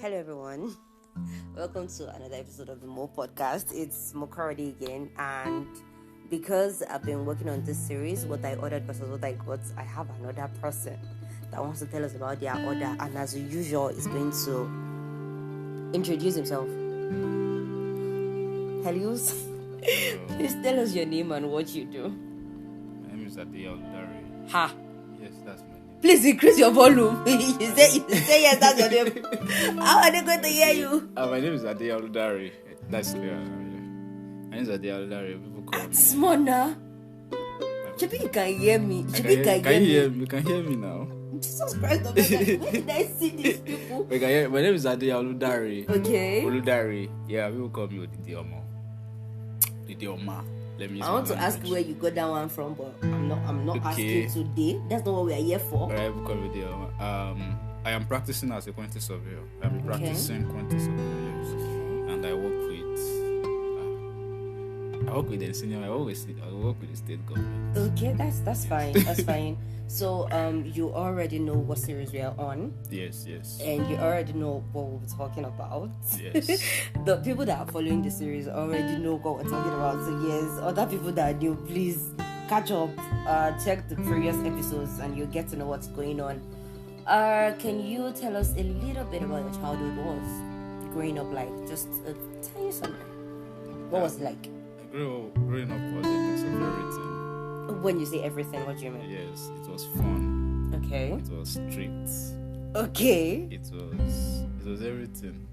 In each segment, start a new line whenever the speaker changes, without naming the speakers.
Hello everyone. Welcome to another episode of the Mo podcast. It's Moh'Korode again, and because I've been working on this series, what I ordered versus what I got, I have another person that wants to tell us about their order, and as usual is going to introduce himself. Hello. Please tell us your name and what you do.
My name is Odidioma.
Ha!
Yes, that's my name.
Please increase your volume. you say yes, that's your name. How are they going to hear you?
My name is Odidioma. That's clear. My name is Odidioma. People call me.
Smona. Maybe you can hear me.
Can you hear me? You can hear me now.
Jesus Christ, where did I see these people?
My name is Odidioma.
Okay.
Oludari. Yeah, people call me Odidioma. Odidioma. Let me use
I want
my
to ask
language.
where you got that one from, but I'm not
Okay.
asking today. That's not what we are here for.
Alright, people call me Odidioma. I am practicing as a quantity surveyor. I'm practicing quantity surveyor, yes. And I work with the senior. I work with the state government.
Okay, that's fine. That's fine. So you already know what series we are on,
Yes.
and you already know what we'll be talking about.
Yes.
The people that are following the series already know what we're talking about. So yes, other people that are new, please catch up, check the previous episodes, and you'll get to know what's going on. Can you tell us a little bit about your childhood? What was growing up like? Just a tiny summary. What was it like?
Growing up was a mix of everything.
When you say everything, what do you mean?
Yes, it was fun.
Okay.
It was strict.
Okay.
It was everything.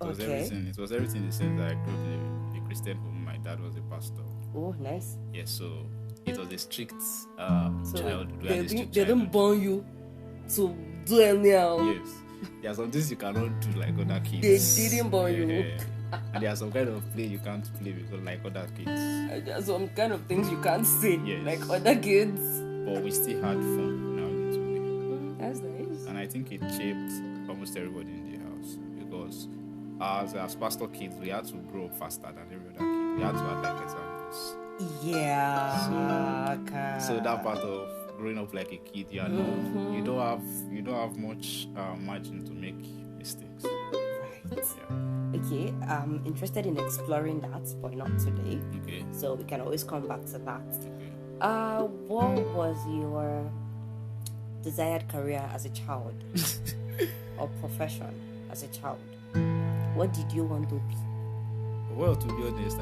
It was everything. It was everything in the sense that I grew up in a Christian home. My dad was a pastor.
Oh, nice.
Yes, so it was a strict childhood. We had a strict
They don't
childhood.
born you to do anyhow.
Yes. There are some things you cannot do like other kids.
They didn't born you.
Yeah. And there are some kind of play you can't play because like other kids.
And there are some kind of things you can't say,
Yes.
like other kids.
But we still had fun now a little bit.
That's nice.
And I think it shaped almost everybody in the house because as pastor kids, we had to grow up faster than every other kid. We had to have like examples.
Yeah.
So that part of growing up like a kid, you don't have much margin to make mistakes.
Right.
Yeah.
Okay. I'm interested in exploring that, but not today.
Okay.
So we can always come back to that.
Okay.
What was your desired career as a child or profession as a child? What did you want to be?
Well, to be honest,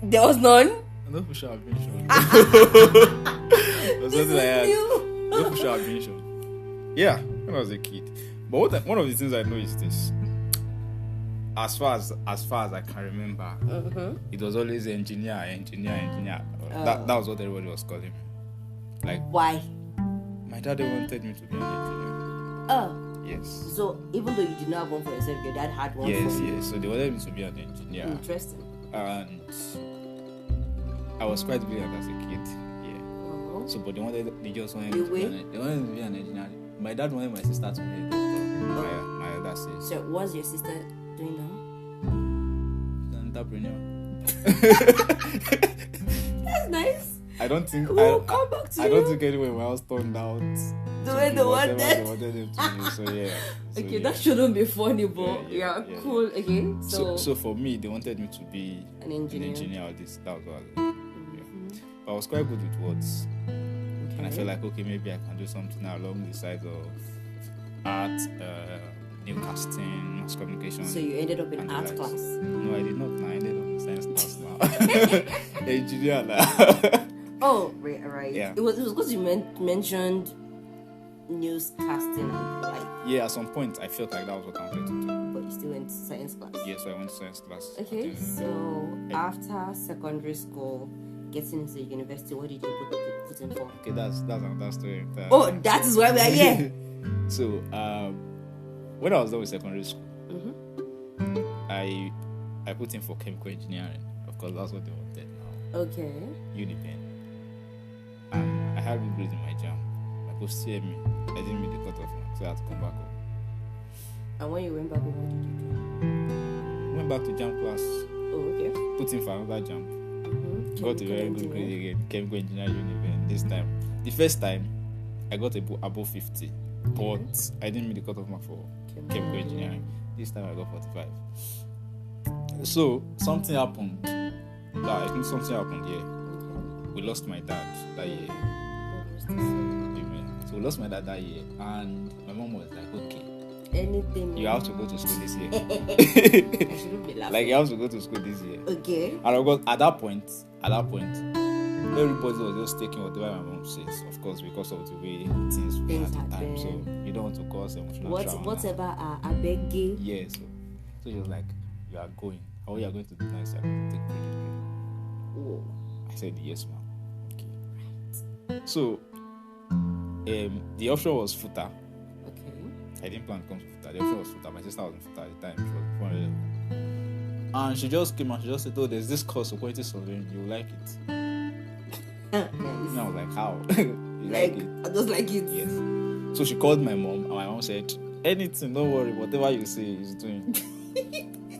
There was none.
I'm not for sure ambition. Or something like that. Not for sure ambition. Yeah, when I was a kid. But one of the things I know is this. As far as I can remember, it was always engineer. That was what everybody was calling me. Like,
Why?
my dad wanted me to be an engineer.
Oh,
Yes.
so even though you did not have one for yourself, your dad had one for you.
Yes. So they wanted me to be an engineer.
Interesting.
And I was quite brilliant as a kid. Yeah. So, but they just wanted me to be an engineer. My dad wanted my sister to be a doctor. My elder says.
So what's your sister doing now?
She's an entrepreneur.
That's nice.
I don't think
We'll come back to
I
you.
don't think anyone in my house turned out
The way they
whatever they
wanted.
wanted them to do. So yeah. So,
Okay,
yeah.
that shouldn't be funny, but
Yeah,
cool. Okay,
So for me, they wanted me to be
an engineer.
or this. That was what I was. Yeah. But I was quite good with words, and I felt like okay, maybe I can do something along the sides of art, newscasting, mass communication.
So you ended up in
and the
art
likes.
class.
No, I did not. I ended up in science class now. Engineer now.
Oh, right.
Yeah.
It was because you mentioned newscasting and like,
Yeah, at some point I felt like that was what I wanted to do.
but you still went to science class.
Yeah, so I went to science class.
Okay, so after secondary school, getting into university, what did you put in for?
Okay, that's another story.
Oh, that is why we are here.
So, when I was done with secondary school, I put in for chemical engineering. Of course, that's what they wanted now.
Okay.
Unipen. And I had good grades in my jam. My post CME, I didn't meet the cutoff now, so I had to come back home.
And when you went back, what did you do?
Went back to jam class,
Oh, okay.
put in for another jam.
Mm-hmm.
Got a very good grade again. Chemical engineering Unipen. This time, the first time, I got above 50. but I didn't meet the cutoff mark for chemical engineering. This time I got 45. So something happened. I think something happened here. We lost my dad that year. Amen. So we lost my dad that year, and my mom was like, "Okay,
anything
you have to go to school this year."
I shouldn't be laughing.
Like you have to go to school this year.
Okay.
And of course, at that point, everybody was just taking whatever my mom says. Of course, because of the way things were at the time. So you don't want to cause emotional trauma.
Whatever I beg you.
Yeah. So she was like, "You are going. How you are going to do nice? You are going to take pre-degree."
Whoa.
I said, "Yes, ma'am." Okay. So, the option was FUTA.
Okay.
I didn't plan to come to FUTA. The option was FUTA. My sister was in FUTA at the time. She was 400. And she just came and she just said, "Oh, there's this course of quality surveying. You like it."
Nice.
And I was like, "How? You like it?"
I just like it.
Yes. So she called my mom, and my mom said, "Anything, don't worry. Whatever you say is doing."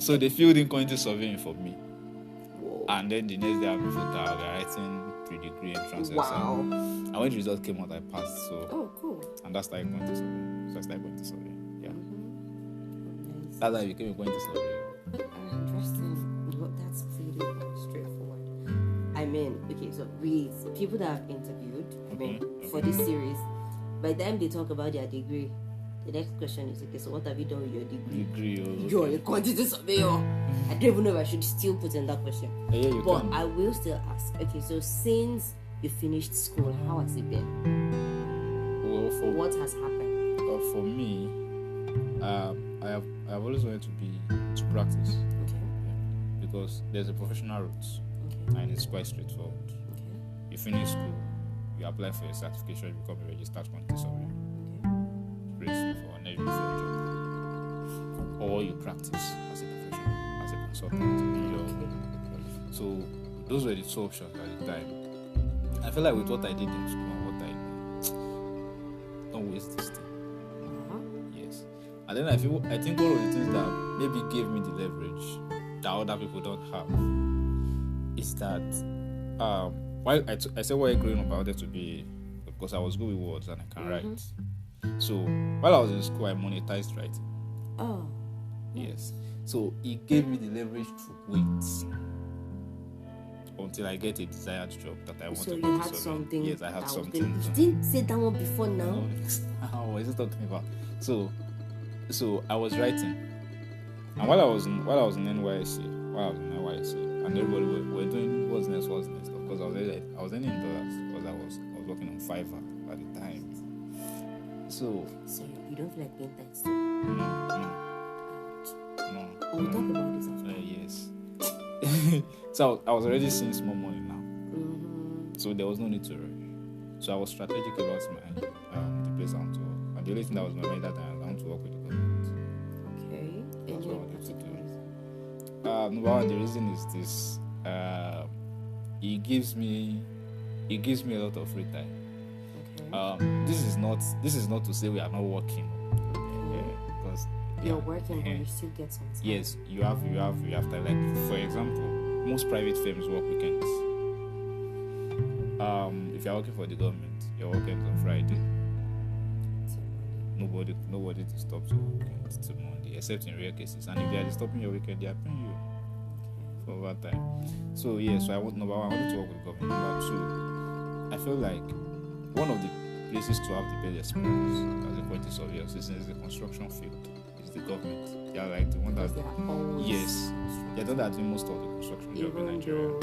So they filled in quantity surveying for me.
Whoa.
And then the next day, I'm writing pre-degree entrance exam. And when the results came out, I passed. So,
cool.
and that's like quantity surveying. So I started quantity surveying. Yeah.
Nice.
That's how I became a quantity surveyor.
Interesting. Well, that's pretty straightforward. I mean, okay, so with people that I've interviewed, for this series, by the time they talk about their degree, the next question is, okay, so what have you done with your degree? You're a quantity surveyor. I don't even know if I should still put in that question.
Yeah, you
but
can.
I will still ask, okay, so since you finished school, how has it been?
Well,
What has happened?
for me, I have always wanted to practice.
Okay.
Because there's a professional route,
Okay.
and it's quite straightforward.
Okay.
You finish school, you apply for your certification, you become a registered quantity surveyor. Race for an every job, or you practice as a professional, as a consultant. So those were the two options at the time. I feel like with what I did in school and what I don't waste this thing. Yes. And then I think one of the things that maybe gave me the leverage that other people don't have is that while I said while growing up I wanted to be, because I was good with words and I can write. So while I was in school I monetized writing.
Oh.
Yes. So it gave me the leverage to wait until I get a desired job that I want
So
to
you
do.
had something.
Yes, I had something.
You didn't say that one before now.
What is it talking about? So I was writing, and while I was in NYSC, and everybody were doing what's next, because I was earning dollars, because I was working on Fiverr at the time. So
you don't feel like paying that stuff?
No.
We'll talk about this after.
Yes. So I was already seeing small money now. So there was no need to rush. So I was strategic about the place I want to work. And the only thing that was my mind that time, I want to work with the government.
Okay.
That's what I wanted to do.
reason?
Number one, the reason is this. It gives me a lot of free time.
Okay.
This is not to say we are not working. Because
You're working, but you still get some time.
yes, you have time. Like for example, most private firms work weekends. If you're working for the government, your weekends on Friday. Nobody to stop your weekend till Monday, except in rare cases. And if they are stopping your weekend, they are paying you for overtime. So I wanted to work with the government. Number two, I feel like one of the places to have the best experience as a quantity surveyor is the construction field. It's the government. They are like the one that
Because they are always
yes, they're the one that do most of the construction job in
even
Nigeria.
though we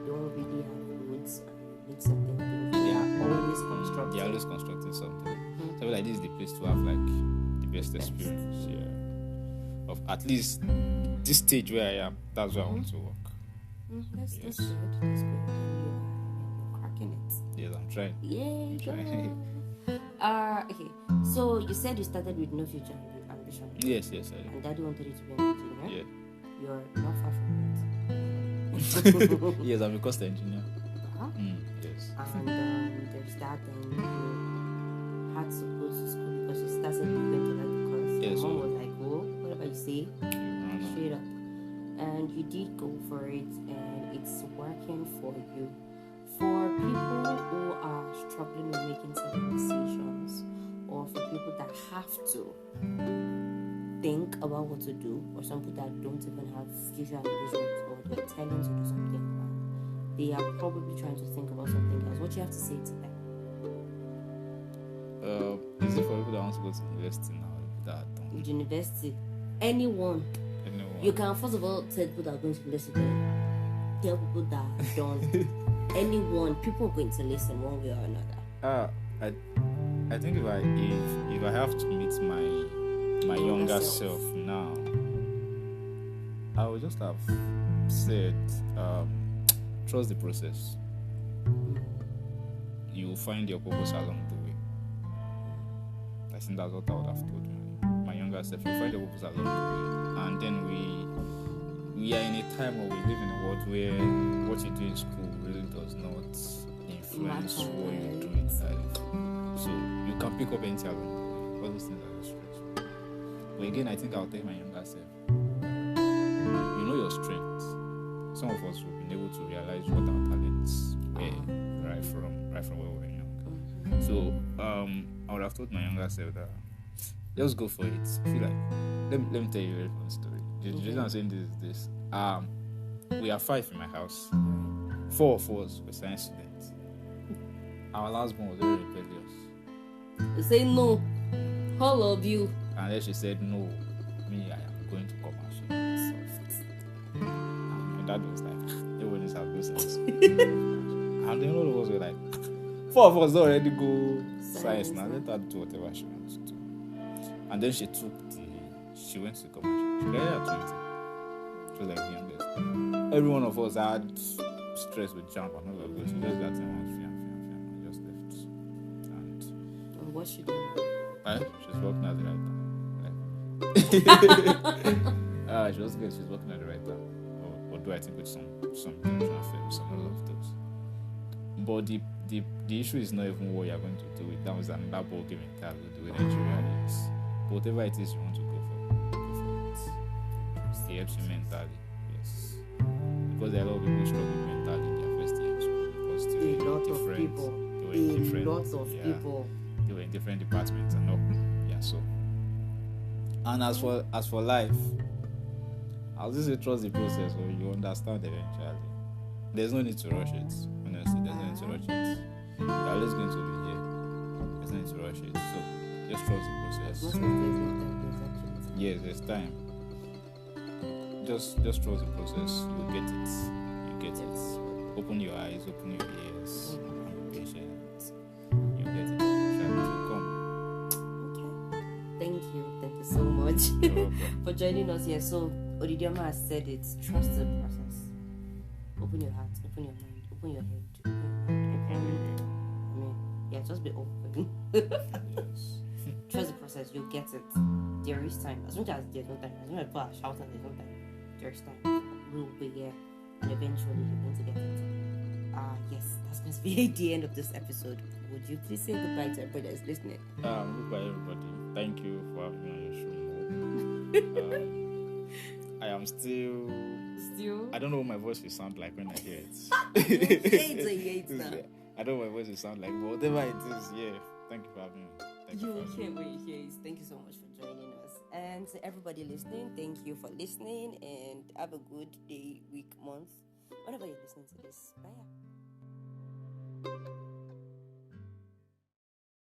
don't really have roads and we need certain things, they are always constructing.
They're always constructing something. So I feel like this is the place to have like the best experience. Yeah. Of at least this stage where I am, that's where I want to work.
That's
Yes.
good. That's good. You're cracking it.
Yes, I'm trying.
Yay,
Trying.
okay. So you said you started with no future ambition.
Yes, I do.
And Daddy wanted you to be an engineer.
Yeah.
You're not far from it.
Yes, I'm a cost engineer.
Uh-huh.
Yes.
And there's that, and you had to go to school because you started going to that course.
Yes,
Mom
so-
was like, "Oh, whatever you say, straight up." And you did go for it, and it's working for you. For people who are struggling with making certain decisions, or or for people that have to think about what to do, or some people that don't even have future ambitions, or they're telling to do something and they are probably trying to think about something else, what do you have to say to them?
Is it for people that want to go to university now? That don't?
University, anyone. You can first of all tell people that are going to listen, tell people that don't. Anyone, people are going to listen one way or another.
I think if I have to meet my younger self now, I would just have said, trust the process. You will find your purpose along the way. I think that's what I would have told my younger self. You find your purpose along the way, and then we are in a time where we live in a world where what you do in school really does not influence what you do in life. So you can pick up anything along the way. All those things are just stress. But again, I think I'll tell my younger self, you know your strengths. Some of us have been able to realize what our talents were right from when we were young. So I would have told my younger self that just go for it. I feel like let me tell you a very fun story. The reason I'm saying this is this. We are 5 in my house. 4 of us were science students. Our last one was very rebellious.
You say no, all of you.
And then she said, no, me, I am going to commercial. Soft. And my dad was like, everyone is have those and then all of us were like, 4 of us already go science now. Let her do whatever she wants to do. And then she went to commercial. She got here at 20. She was like the youngest. Every one of us had stress with jump and all of those. She just got in one and just left.
And what's she doing?
She's working at the right time. She was good. She's working at the right time. Although I think with some transfer with some of those. But the issue is not even what you're going to do with that. Was another ball game entirely. The way Nigeria is. But whatever it is you want to go for it. It helps you mentally. Yes. Because there are a lot of people struggle mentally in their first year in school because they were different. They were in different departments and all. Yeah, so. And as for life, I'll just say trust the process, or you understand eventually. There's no need to rush it. Honestly, there's no need to rush it. You're always going to be here. There's no need to rush it. So just trust the process. Yes, there's time. Just trust the process. You get it. You get it. Open your eyes, open your ears, and be patient. You get it. It will come.
Okay. Thank you so much for joining us here. So Odidioma has said it. Trust the process. Open your heart, open your mind, open your head, open your hand. I mean, yeah, just be open.
Yes.
Trust the process. You'll get it. There is time. As much as there's no time, as much as people are shouting, there's no time. There's time. We'll be here, and eventually you're going to get it. Yes, that's going to be the end of this episode. Would you please say goodbye to everybody that's listening?
Goodbye, everybody. Thank you for having me on your show. I am still. I don't know what my voice will sound like when I hear it. I don't know what my voice will sound like, but whatever it is, yeah. Thank you for having me.
You will hear what you hear. Thank you so much for joining us. And to everybody listening, thank you for listening, and have a good day, week, month, whenever you're listening to this. Bye.